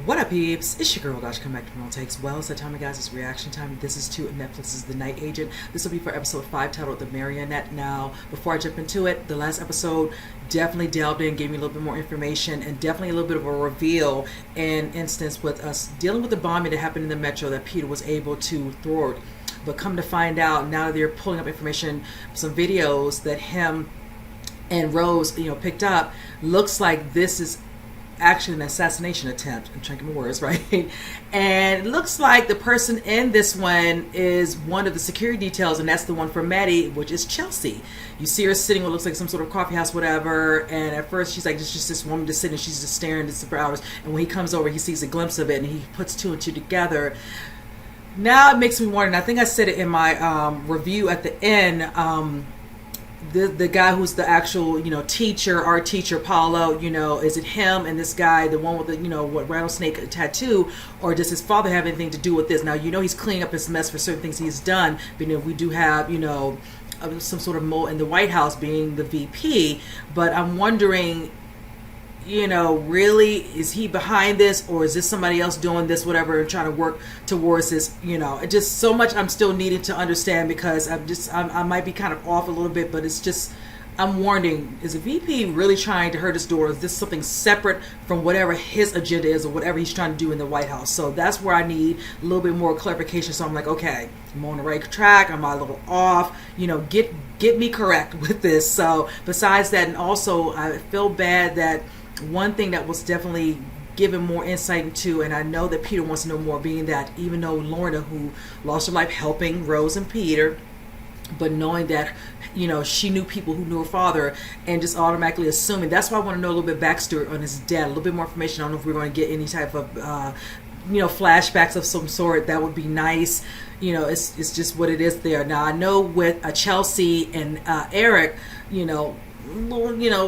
What up, peeps? It's your girl, Gosh, come back to Real Takes. Well, it's that time, guys. It's reaction time. This is to Netflix's The Night Agent. This will be for episode 5, titled The Marionette. Now, before I jump into it, the last episode definitely delved in, gave me a little bit more information, and definitely a little bit of a reveal in instance with us dealing with the bombing that happened in the metro that Peter was able to thwart. But come to find out, now that they're pulling up information, some videos that him and Rose, picked up, looks like this is actually an assassination attempt. I'm trying to get my words right. And it looks like the person in this one is one of the security details, and that's the one for Maddie, which is Chelsea. You see her sitting what looks like some sort of coffee house, whatever, and at first she's like, it's just this woman just sitting, she's just staring at this for hours, and when he comes over, he sees a glimpse of it, and he puts two and two together. Now it makes me wonder, and I think I said it in my review at the end, the guy who's the actual, teacher, our teacher, Paulo, is it him and this guy, the one with the, rattlesnake tattoo, or does his father have anything to do with this? Now, he's cleaning up his mess for certain things he's done, but we do have, some sort of mole in the White House being the VP, but I'm wondering, really, is he behind this, or is this somebody else doing this, whatever, and trying to work towards this? It just so much I'm still needing to understand, because I might be kind of off a little bit, but it's just, I'm wondering, is the VP really trying to hurt his daughter? Is this something separate from whatever his agenda is, or whatever he's trying to do in the White House? So that's where I need a little bit more clarification. So I'm like, okay, I'm on the right track. Am I a little off? Get me correct with this. So besides that, and also I feel bad that one thing that was definitely given more insight into, and I know that Peter wants to know more, being that even though Lorna, who lost her life helping Rose and Peter, but knowing that, she knew people who knew her father, and just automatically assuming, that's why I want to know a little bit backstory on his dad, a little bit more information. I don't know if we're going to get any type of, flashbacks of some sort. That would be nice. It's just what it is there. Now, I know with Chelsea and Eric,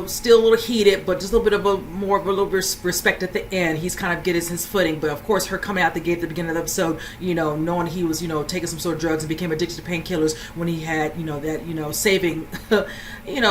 still a little heated, but just a little bit of more of a little bit of respect at the end. He's kind of getting his footing, but of course her coming out the gate at the beginning of the episode, knowing he was, taking some sort of drugs and became addicted to painkillers when he had, saving,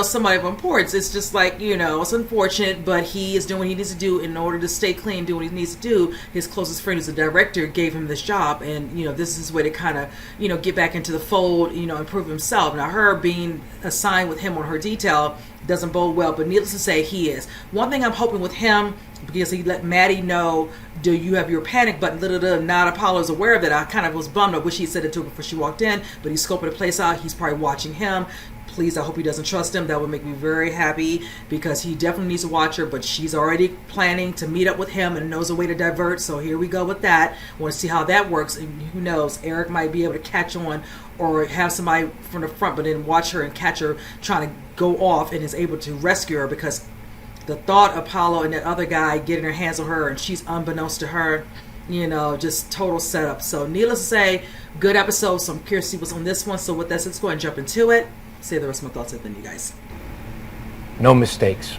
somebody of importance. It's just like, it's unfortunate, but he is doing what he needs to do in order to stay clean, do what he needs to do. His closest friend, who's the director, gave him this job, and, this is his way to kind of, get back into the fold, improve himself. Now, her being assigned with him on her detail doesn't bode well, but needless to say, he is. One thing I'm hoping with him, because he let Maddie know, do you have your panic button? Not Apollo's aware of that. I kind of was bummed. I wish he said it to her before she walked in, but he's scoping the place out. He's probably watching him. Please, I hope he doesn't trust him. That would make me very happy, because he definitely needs to watch her, but she's already planning to meet up with him and knows a way to divert, so here we go with that. Want to see how that works, and who knows, Eric might be able to catch on, or have somebody from the front, but then watch her and catch her trying to go off, and is able to rescue her, because the thought of Apollo and that other guy getting their hands on her, and she's unbeknownst to her, just total setup. So needless to say, good episode. So I'm curious to see what's on this one. So with that, let's go ahead and jump into it. Say the rest of my thoughts at the end, you guys. No mistakes.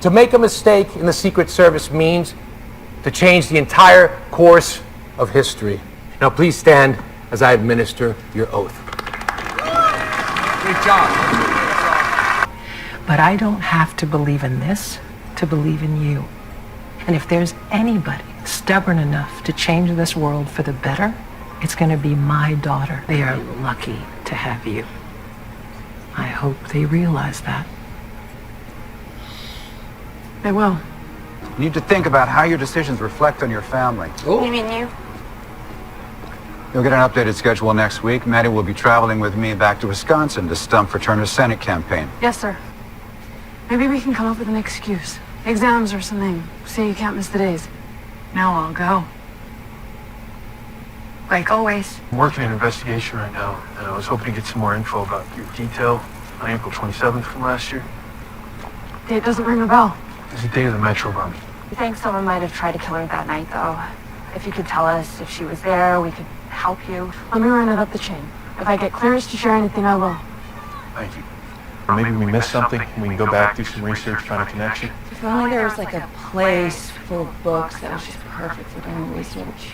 To make a mistake in the Secret Service means to change the entire course of history. Now please stand as I administer your oath. Great job. But I don't have to believe in this to believe in you. And if there's anybody stubborn enough to change this world for the better, it's going to be my daughter. They are lucky to have you. I hope they realize that. They will. You need to think about how your decisions reflect on your family. Oh. You mean you? You'll get an updated schedule next week. Maddie will be traveling with me back to Wisconsin to stump for Turner's Senate campaign. Yes, sir. Maybe we can come up with an excuse. Exams or something. Say you can't miss the days. Now I'll go. Like always. I'm working an investigation right now, and I was hoping to get some more info about your detail on April 27th from last year. Date doesn't ring a bell. It was the day of the metro bombing. I think someone might have tried to kill her that night, though. If you could tell us if she was there, we could help you. Let me run it up the chain. If I get clearance to share anything, I will. Thank you. Or maybe we missed something, and we can go back, do some research, find a connection. If only there was like a place full of books that was just perfect for doing research.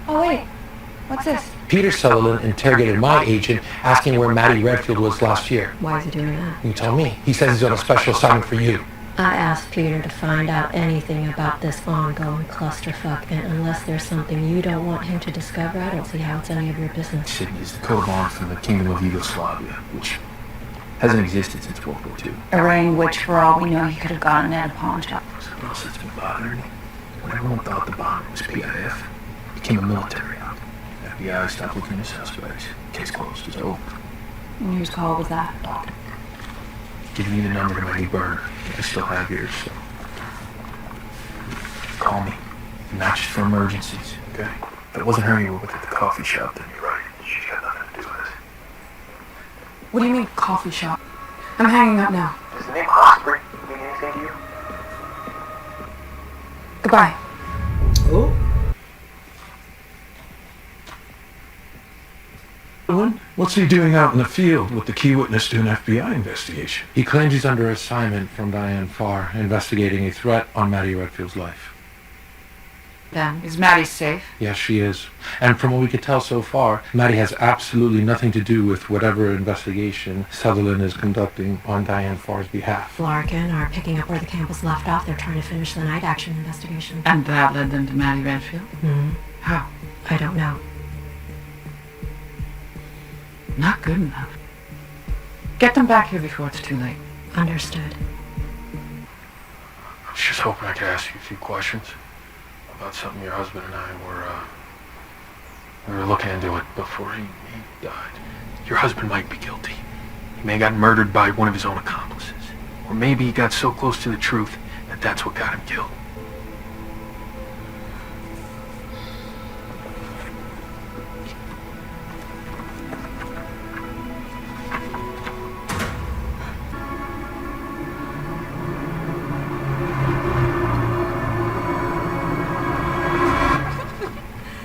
Oh wait, what's this? Peter Sullivan interrogated my agent, asking where Maddie Redfield was last year. Why is he doing that? You tell me. He says he's on a special assignment for you. I asked Peter to find out anything about this ongoing clusterfuck, and unless there's something you don't want him to discover, I don't see how it's any of your business. Sydney is the code line from the Kingdom of Yugoslavia, which hasn't existed since World War II. A ring which, for all we know, he could have gotten at a pawn shop. Something else that's been bothering me. When everyone thought the bomb was PIF, it became a military op. FBI stopped looking at suspects. Case closed. It's over. And whose call was that? Give me the number to my new burner. I still have yours. So. Call me. Not just for emergencies, okay? If it wasn't her you were with at the coffee shop, then you're right. She's got nothing to do with it. What do you mean, coffee shop? I'm hanging up now. Does the name Osprey mean anything to you? Goodbye. Oh. What's he doing out in the field with the key witness to an FBI investigation? He claims he's under assignment from Diane Farr, investigating a threat on Maddie Redfield's life. Then, is Maddie safe? Yes, she is. And from what we could tell so far, Maddie has absolutely nothing to do with whatever investigation Sutherland is conducting on Diane Farr's behalf. Larkin are picking up where the campus left off. They're trying to finish the night action investigation. And that led them to Maddie Redfield? Mm-hmm. How? I don't know. Not good enough. Get them back here before it's too late. Understood. I was just hoping I could ask you a few questions about something your husband and I we were looking into it before he died. Your husband might be guilty. He may have gotten murdered by one of his own accomplices. Or maybe he got so close to the truth that that's what got him killed.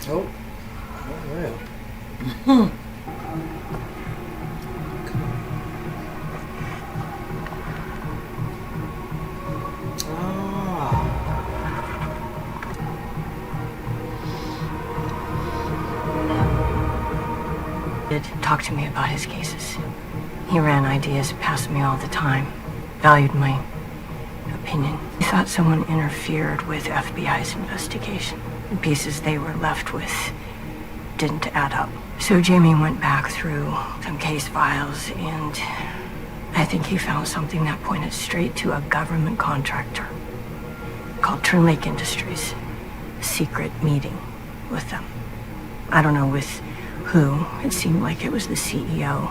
Oh. Oh, well. Did talk to me about his cases. He ran ideas past me all the time. Valued my opinion. He thought someone interfered with FBI's investigation. The pieces they were left with didn't add up. So Jamie went back through some case files, and I think he found something that pointed straight to a government contractor called Turn Lake Industries. Secret meeting with them. I don't know with who. It seemed like it was the CEO.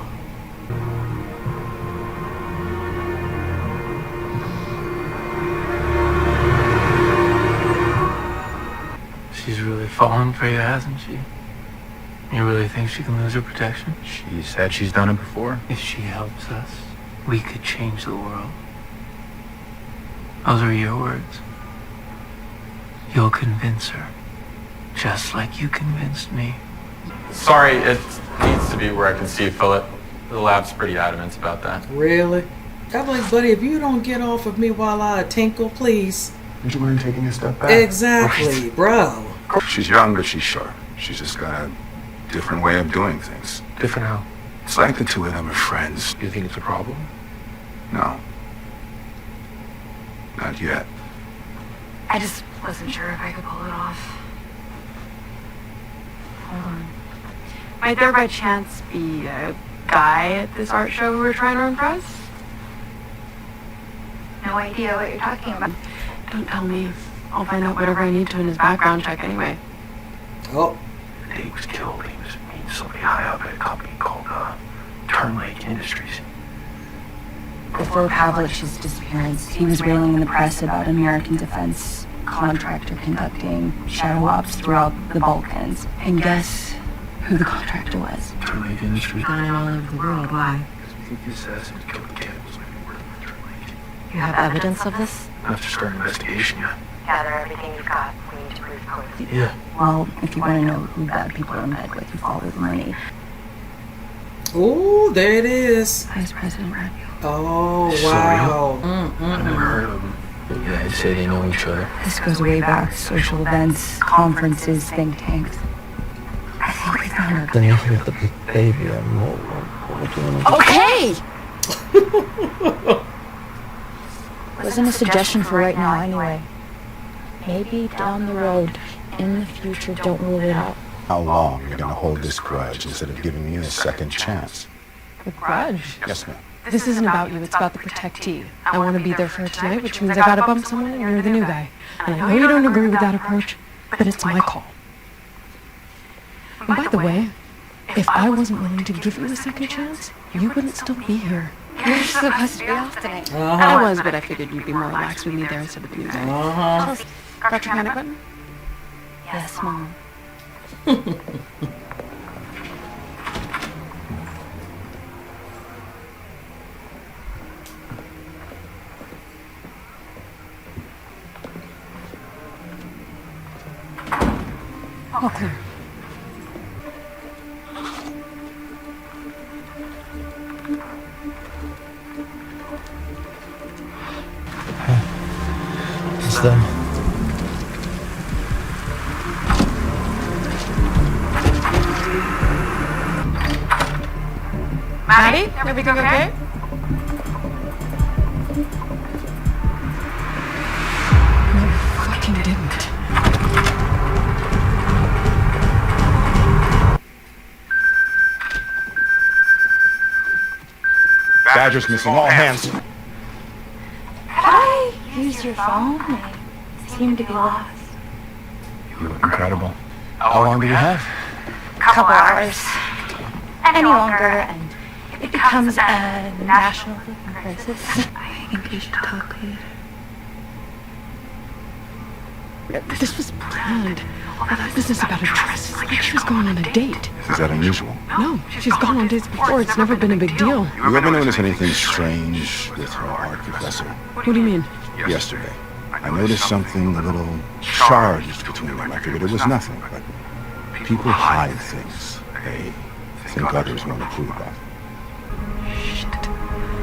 She's really fallen for you, hasn't she? You really think she can lose her protection? She said she's done it before. If she helps us, we could change the world. Those are your words. You'll convince her, just like you convinced me. Sorry, it needs to be where I can see Philip. The lab's pretty adamant about that. Really? I'm like, buddy, if you don't get off of me while I tinkle, please. Would you mind taking a step back? Exactly, bro. She's young, but she's sharp. She's just got a different way of doing things. Different how? It's like the two of them are friends. Do you think it's a problem? No. Not yet. I just wasn't sure if I could pull it off. Hold on. Might there by chance be a guy at this art show who we're trying to impress? No idea what you're talking about. Don't tell me. I'll find out whatever I need to in his background check anyway. Oh. The day he was killed, he was meeting somebody high up at a company called Turn Lake Industries. Before Pavlich's disappearance, he was railing in the press about an American defense contractor conducting shadow ops throughout the Balkans. And guess who the contractor was? Turn Lake Industries. Dying all over the world. Why? I think the assassin who killed the cannibals might be working with Turn Lake. You have evidence of this? Enough to start an investigation yet. Gather everything you've got. We need to prove code. Yeah. Well, if you want to know who bad people are in bed with, you follow the money. Oh, there it is. Vice President Redfield. Oh, So wow. I never heard of them. But yeah, I'd say they know each other. This goes way back. Social events, conferences, think tanks. I think we found her. Danielle, we got the baby. What do you want to do? Okay! Wasn't a suggestion for right now anyway. Maybe down the road, in the future, don't rule it out. How long are you going to hold this grudge instead of giving me a second chance? The grudge? Yes, ma'am. This isn't about you, it's about the protectee. I want to be there for her tonight, which means I gotta bump someone and you're the new guy. And I know you don't agree with that approach, but it's my call. And by the way, if I wasn't willing to give you a second chance, you wouldn't still be here. You're supposed to be off tonight. I was, but I figured you'd be more relaxed with me there instead of the new guy. Got your panic button? Yes, Mom. All clear. It's them. Maddie, everything okay? No, fucking didn't. Badger's missing. All hands. Could I use your phone? I seem to be lost. You look incredible. How long do you have? Couple hours. Any longer, and it becomes a national crisis. I think we should talk later. This was planned. All that business about her dress is like she was going on a date. Is that unusual? No, she's gone on dates before. It's never been a big deal. You ever notice anything strange with her art professor? What do you mean? Yesterday, I noticed something a little charged between them. I figured it was nothing, but people hide things they think others won't approve of.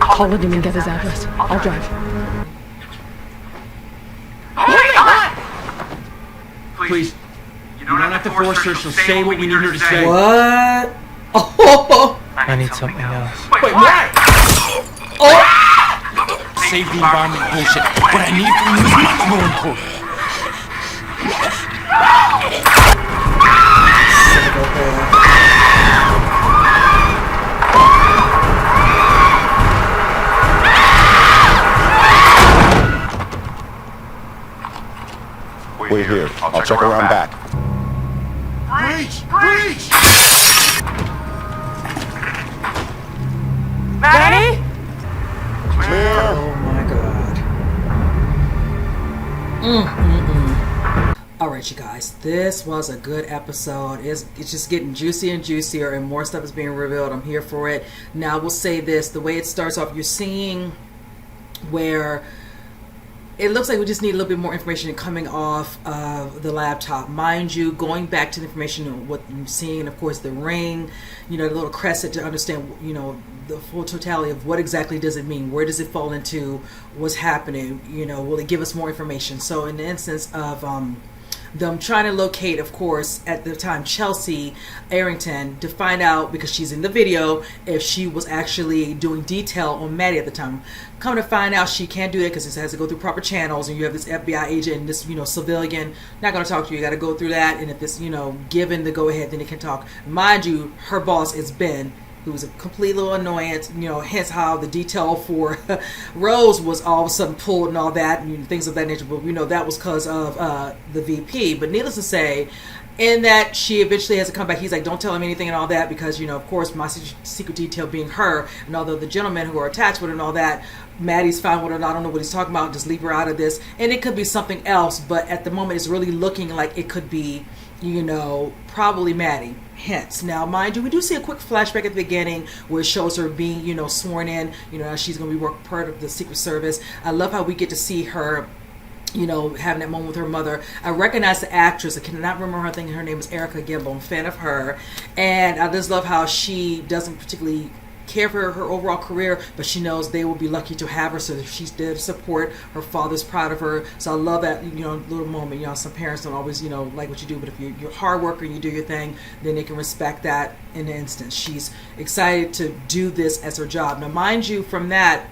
Call him and get his address. I'll drive. Please, you don't have to force her. She'll say what we need her to say. What? Oh, I need something else. Wait, what? Oh! Save the environment bullshit. What I need from you is much more important. Wait here. I'll check around back. Breach! Breach! Maddie? oh my God. All right, you guys. This was a good episode. It's just getting juicier and juicier, and more stuff is being revealed. I'm here for it. Now, we'll say this: the way it starts off, you're seeing where it looks like we just need a little bit more information coming off of the laptop. Mind you, going back to the information of what you're seeing, of course, the ring, the little crescent to understand, the full totality of what exactly does it mean? Where does it fall into? What's happening? Will it give us more information? So in the instance of them trying to locate, of course, at the time, Chelsea Arrington, to find out, because she's in the video, if she was actually doing detail on Maddie at the time. Come to find out, she can't do it because it has to go through proper channels, and you have this FBI agent and this, civilian not going to talk to you. You got to go through that, and if it's, given the go-ahead, then it can talk. Mind you, her boss is Ben, who's a complete little annoyance, hence how the detail for Rose was all of a sudden pulled and all that, and things of that nature. But we know that was because of the VP. But needless to say, in that she eventually has to come back, he's like, don't tell him anything and all that, because, of course, my secret detail being her, and although the gentlemen who are attached with her and all that, Maddie's fine with her, and I don't know what he's talking about, just leave her out of this. And it could be something else, but at the moment it's really looking like it could be, probably Maddie. Hence, now mind you, we do see a quick flashback at the beginning where it shows her being, sworn in, she's going to be part of the Secret Service. I love how we get to see her, having that moment with her mother. I recognize the actress. I cannot remember her. I think her name is Erica Gimble. I'm a fan of her. And I just love how she doesn't particularly care for her overall career, but she knows they will be lucky to have her, so she did support her father's proud of her. So I love that little moment. Some parents don't always like what you do, but if you're a hard worker and you do your thing, then they can respect that in an instant. She's excited to do this as her job. Now mind you, from that,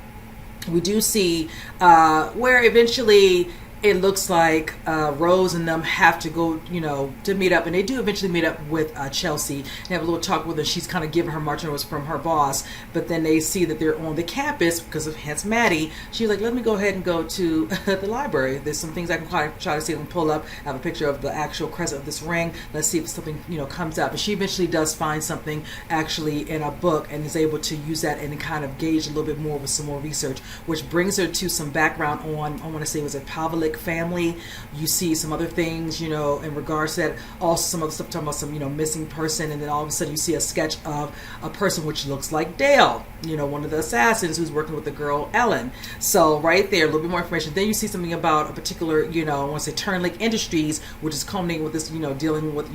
we do see where eventually it looks like Rose and them have to go, to meet up. And they do eventually meet up with Chelsea. They have a little talk with her. She's kind of giving her marching orders from her boss. But then they see that they're on the campus because of hence Maddie. She's like, let me go ahead and go to the library. There's some things I can try to see and pull up. I have a picture of the actual crescent of this ring. Let's see if something, comes up. And she eventually does find something actually in a book and is able to use that and kind of gauge a little bit more with some more research, which brings her to some background on, I want to say, was it Pavlik family. You see some other things, in regards to that. Also some other stuff talking about some, missing person, and then all of a sudden you see a sketch of a person which looks like Dale, one of the assassins who's working with the girl Ellen. So right there, a little bit more information. Then you see something about a particular, I want to say Turnlake Industries, which is culminating with this, dealing with,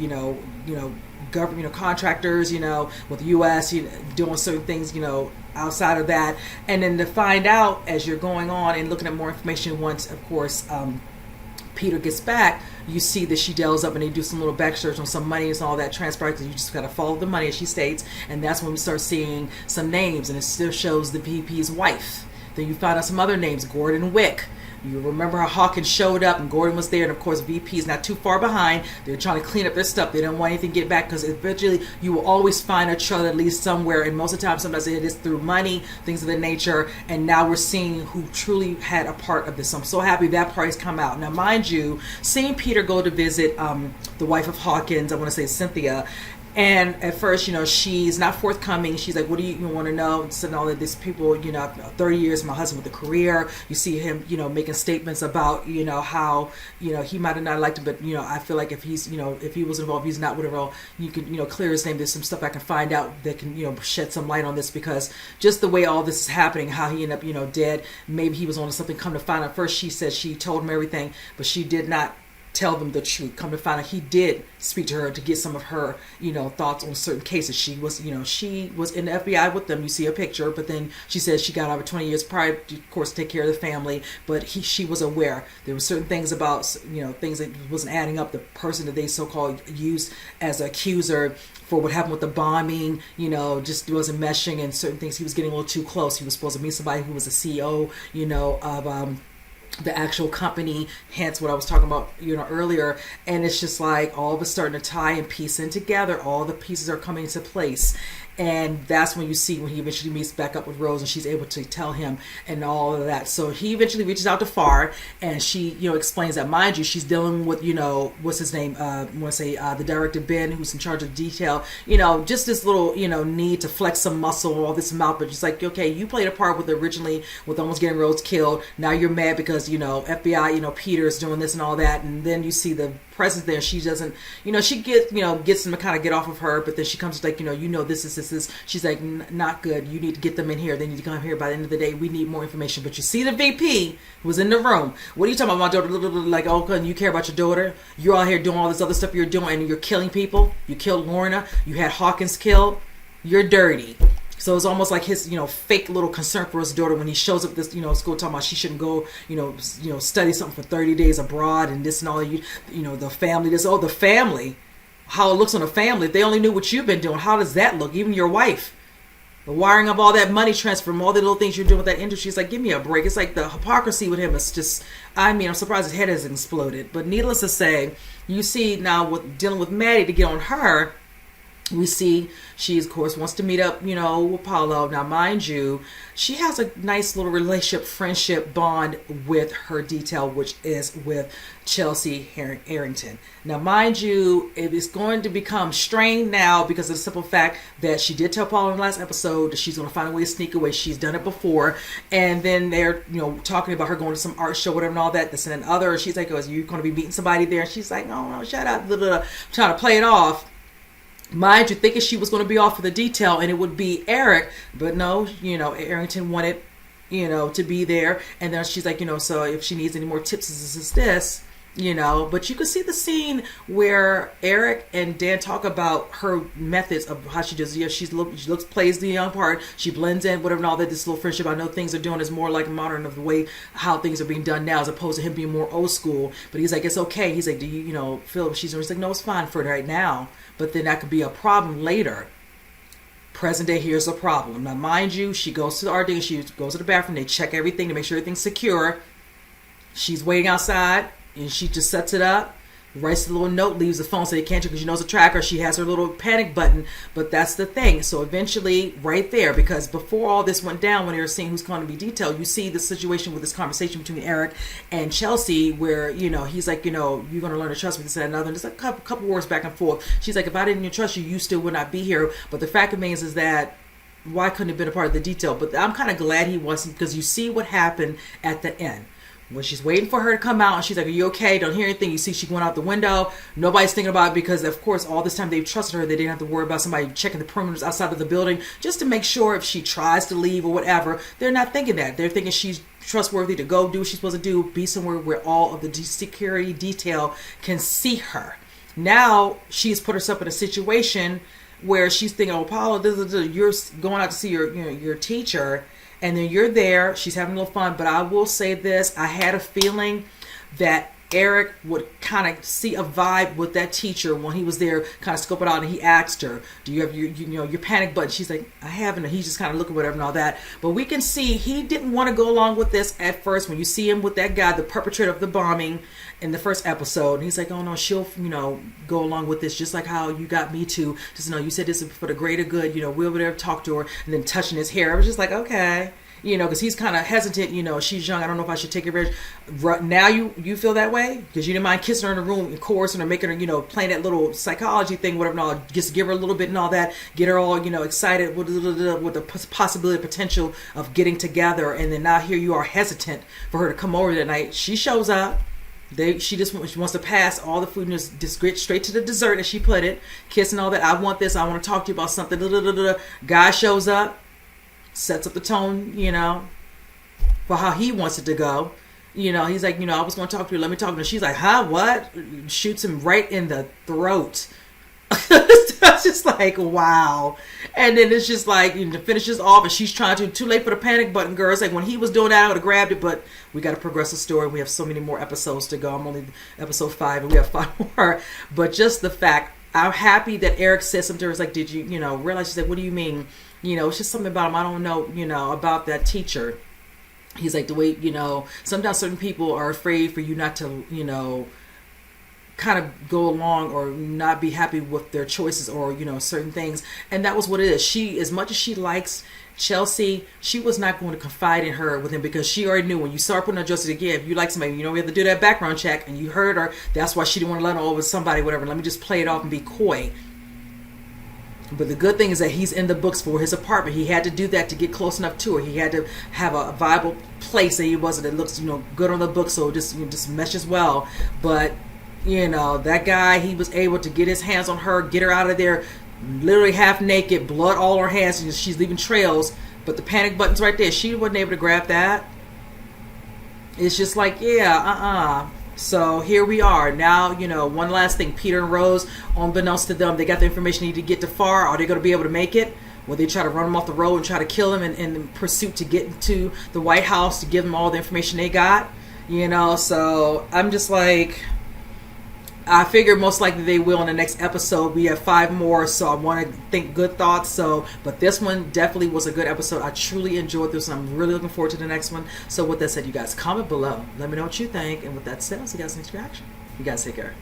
government, contractors, with the U.S., doing certain things, outside of that. And then to find out as you're going on and looking at more information once, of course, Peter gets back, you see that she delves up and they do some little back search on some money and all that transpires, because you just got to follow the money, as she states. And that's when we start seeing some names, and it still shows the VP's wife. Then you find out some other names, Gordon Wick. You remember how Hawkins showed up and Gordon was there, and of course VP is not too far behind. They're trying to clean up their stuff. They don't want anything to get back, because eventually you will always find a trailer at least somewhere, and most of the time sometimes it is through money, things of that nature. And now we're seeing who truly had a part of this. So I'm so happy that part has come out. Now mind you, seeing Peter go to visit the wife of Hawkins, I want to say Cynthia, and at first, she's not forthcoming. She's like, what do you want to know? And all of these people, 30 years, my husband with a career. You see him, making statements about, how, he might have not liked it, but, I feel like if he's, if he was involved, he's not whatever, you can, clear his name. There's some stuff I can find out that can, shed some light on this, because just the way all this is happening, how he ended up, dead. Maybe he was on something. Come to find out, first she said she told him everything, but she did not tell them the truth. Come to find out, he did speak to her to get some of her, thoughts on certain cases. She was, she was in the FBI with them. You see a picture, but then she says she got over 20 years prior to, of course, take care of the family. But she was aware there were certain things about, things that wasn't adding up. The person that they so-called used as an accuser for what happened with the bombing, just wasn't meshing, and certain things he was getting a little too close. He was supposed to meet somebody who was a CEO, of the actual company, hence what I was talking about, earlier. And it's just like all of a starting to tie and piece in together. All the pieces are coming into place. And that's when you see when he eventually meets back up with Rose, and she's able to tell him and all of that. So he eventually reaches out to Farr, and she, explains that, mind you, she's dealing with, what's his name? I want to say the director, Ben, who's in charge of detail. Just this little, need to flex some muscle, all this mouth. But just like, okay, you played a part with originally with almost getting Rose killed. Now you're mad because, FBI, Peter's doing this and all that. And then you see the presence there. She doesn't, she gets him to kind of get off of her, but then she comes like, this is. She's like, not good. You need to get them in here. They need to come here by the end of the day. We need more information. But you see the VP who was in the room. What are you talking about, my daughter? Like, oh, you care about your daughter? You're out here doing all this other stuff you're doing, and you're killing people. You killed Lorna. You had Hawkins killed. You're dirty. So it's almost like his, fake little concern for his daughter when he shows up this, school talking about she shouldn't go, study something for 30 days abroad and this and all. The family, the family. How it looks on a family. If they only knew what you've been doing, how does that look? Even your wife. The wiring of all that money transfer from all the little things you're doing with that industry. It's like, give me a break. It's like the hypocrisy with him is just, I'm surprised his head hasn't exploded. But needless to say, you see now with dealing with Maddie to get on her, we see she, of course, wants to meet up, with Paulo. Now, mind you, she has a nice little relationship, friendship bond with her detail, which is with Chelsea Harrington. Now, mind you, it is going to become strained now because of the simple fact that she did tell Paulo in the last episode that she's going to find a way to sneak away. She's done it before. And then they're, talking about her going to some art show, whatever, and all that, this and other. She's like, oh, you're going to be meeting somebody there? And she's like, no, shut up, blah, blah, blah, trying to play it off. Mind you, thinking she was going to be off for the detail and it would be Eric, but no, Arrington wanted, to be there. And then she's like, so if she needs any more tips, this is this, but you could see the scene where Eric and Dan talk about her methods of how she just, she looks, plays the young part, she blends in, whatever, and all that, this little friendship. I know things are doing is more like modern of the way how things are being done now, as opposed to him being more old school. But he's like, it's okay. He's like, do you, feel she's like, no, it's fine for right now. But then that could be a problem later. Present day, here's the problem. Now, mind you, she goes to the RD, she goes to the bathroom, they check everything to make sure everything's secure. She's waiting outside, and she just sets it up, writes a little note, leaves the phone so they can't check because she knows the tracker. She has her little panic button, but that's the thing. So eventually, right there, because before all this went down, when they were seeing who's going to be detailed, you see the situation with this conversation between Eric and Chelsea, where he's like, you're going to learn to trust me, this and another. And there's a couple words back and forth. She's like, if I didn't trust you, you still would not be here. But the fact remains is that why couldn't have been a part of the detail? But I'm kind of glad he wasn't, because you see what happened at the end. When she's waiting for her to come out, and she's like, are you okay? Don't hear anything. You see she went out the window. Nobody's thinking about it because, of course, all this time they've trusted her. They didn't have to worry about somebody checking the perimeters outside of the building just to make sure if she tries to leave or whatever. They're not thinking that. They're thinking she's trustworthy to go do what she's supposed to do, be somewhere where all of the security detail can see her. Now she's put herself in a situation where she's thinking, oh, Paula, you're going out to see your teacher. And then you're there, she's having a little fun, but I will say this, I had a feeling that Eric would kind of see a vibe with that teacher when he was there, kind of scope it out, and he asked her, do you have your panic button? She's like, I haven't, and he's just kind of looking whatever and all that. But we can see he didn't want to go along with this at first. When you see him with that guy, the perpetrator of the bombing in the first episode, and he's like, oh no, she'll go along with this, just like how you got me to, just you said this is for the greater good, we'll be there to talk to her, and then touching his hair. I was just like, okay. Because he's kind of hesitant, she's young, I don't know if I should take her. Now you feel that way? Because you didn't mind kissing her in the room and coercing her, making her, playing that little psychology thing, whatever, and all, just give her a little bit and all that, get her all, excited with the possibility, potential of getting together, and then now here you are hesitant for her to come over that night. She shows up. She wants to pass all the food and just get straight to the dessert, as she put it, kissing all that. I want this, I want to talk to you about something. Guy shows up. Sets up the tone, for how he wants it to go. He's like, I was going to talk to you. Let me talk to her. She's like, huh, what? Shoots him right in the throat. That's just like, wow. And then it's just like, finishes off, and she's trying to, too late for the panic button, girl. It's like, when he was doing that, I would have grabbed it, but we got to progress the story. We have so many more episodes to go. I'm only episode 5, and we have 5 more. But just the fact, I'm happy that Eric said something to her. It's like, did you, realize? She said, what do you mean? It's just something about him. I don't know, about that teacher. He's like, the way, sometimes certain people are afraid for you not to, kind of go along or not be happy with their choices or, certain things. And that was what it is. She, as much as she likes Chelsea, she was not going to confide in her with him, because she already knew when you start putting her just again, if you like somebody, we have to do that background check, and you heard her. That's why she didn't want to let her over somebody, whatever. Let me just play it off and be coy. But the good thing is that he's in the books for his apartment. He had to do that to get close enough to her. He had to have a viable place that he wasn't. It looks, good on the book, so it just meshes well. But that guy, he was able to get his hands on her, get her out of there, literally half naked, blood all over her hands, and she's leaving trails. But the panic button's right there. She wasn't able to grab that. It's just like, So here we are. Now, one last thing. Peter and Rose, unbeknownst to them, they got the information they need to get to far. Are they going to be able to make it? Will they try to run him off the road and try to kill him in pursuit to get into the White House to give them all the information they got? So I'm just like, I figure most likely they will in the next episode. We have 5 more, so I want to think good thoughts. But this one definitely was a good episode. I truly enjoyed this, and I'm really looking forward to the next one. So with that said, you guys comment below. Let me know what you think. And with that said, I'll see you guys next reaction. You guys take care.